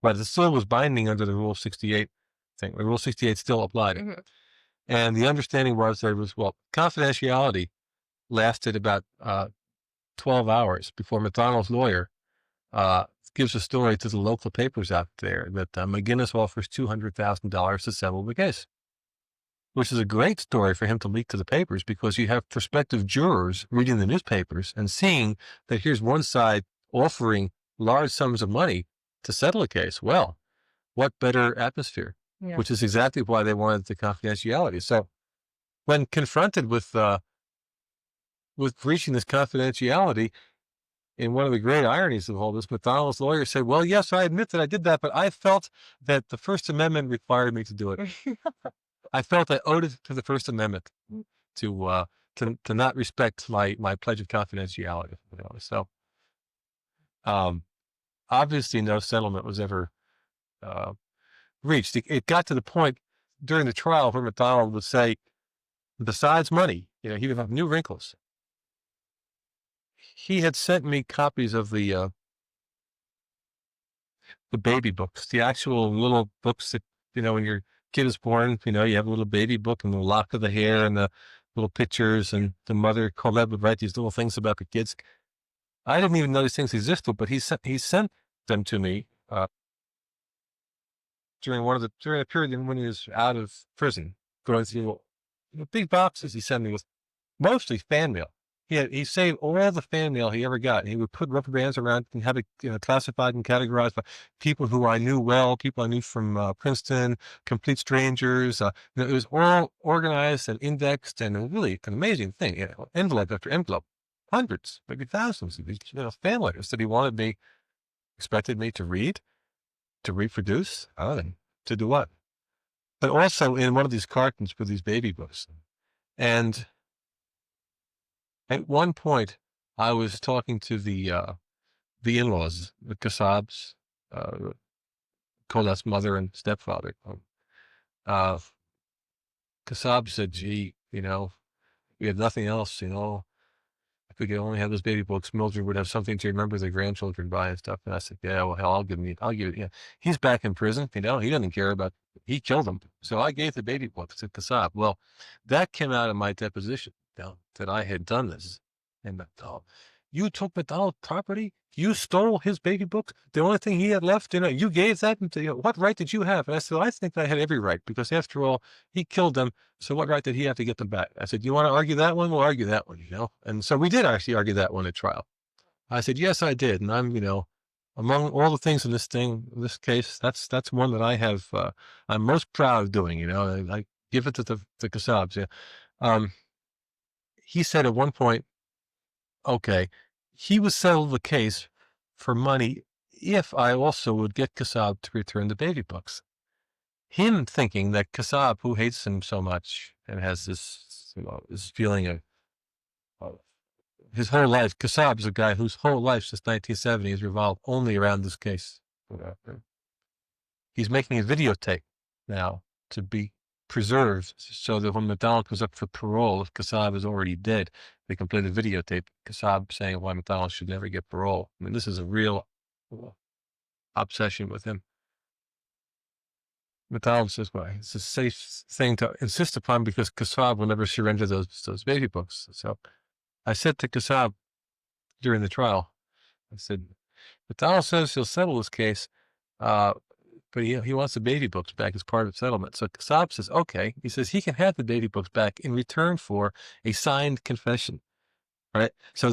but it still was binding under the Rule 68 thing. The Rule 68 still applied. Hmm. And the understanding was there was, well, confidentiality lasted about 12 hours before McDonald's lawyer uh, gives a story to the local papers out there that McGinniss offers $200,000 to settle the case, which is a great story for him to leak to the papers because you have prospective jurors reading the newspapers and seeing that here's one side offering large sums of money to settle a case. Well, what better atmosphere? Yeah. Which is exactly why they wanted the confidentiality. So when confronted with breaching this confidentiality, in one of the great ironies of all this, McDonald's lawyer said, well, yes, I admit that I did that, but I felt that the First Amendment required me to do it. I felt I owed it to the First Amendment to not respect my pledge of confidentiality. So obviously no settlement was ever uh, reached. It got to the point during the trial where McDonald would say, besides money, he would have new wrinkles. He had sent me copies of the baby books, the actual little books that, when your kid is born, you have a little baby book and the lock of the hair and the little pictures, and the mother, Colette, would write these little things about the kids. I didn't even know these things existed, but he sent them to me during a period when he was out of prison, going through big boxes he sent me with mostly fan mail. He saved all the fan mail he ever got. He would put rubber bands around and have it classified and categorized by people who I knew well, people I knew from Princeton, complete strangers. It was all organized and indexed, and really an amazing thing. Envelope after envelope, hundreds, maybe thousands of these fan letters that he expected me to read, to reproduce, to do what? But also in one of these cartons were these baby books, and at one point, I was talking to the in-laws, the Kassabs, Colette's mother and stepfather. Kassab said, "Gee, we have nothing else. If we could only have those baby books, Mildred would have something to remember their grandchildren by and stuff." And I said, "Yeah, well, hell, I'll give it. Yeah, he's back in prison. He doesn't care about. He killed him. So I gave the baby books to Kassab. Well, that came out of my deposition, that I had done this. And you took McDonald's property. You stole his baby books. The only thing he had left, you gave that. What right did you have?" And I said, "I think that I had every right, because after all, he killed them. So what right did he have to get them back?" I said, "You want to argue that one? We'll argue that one, And so we did actually argue that one at trial. I said, "Yes, I did." And I'm, among all the things in this case, that's one that I have, I'm most proud of doing, I give it to the Kassabs. Yeah. He said at one point, okay, he would settle the case for money if I also would get Kassab to return the baby books. Him thinking that Kassab, who hates him so much and has this feeling of his whole life, Kassab is a guy whose whole life since 1970 has revolved only around this case. He's making a videotape now to be preserved so that when McDonald comes up for parole, if Kassab is already dead, they can play the videotape. Kassab saying why McDonald should never get parole. I mean, this is a real obsession with him. McDonald says, well, it's a safe thing to insist upon because Kassab will never surrender those baby books. So I said to Kassab during the trial, I said, McDonald says he'll settle this case, but he wants the baby books back as part of the settlement. So Kassab says, okay. He says he can have the baby books back in return for a signed confession, right? So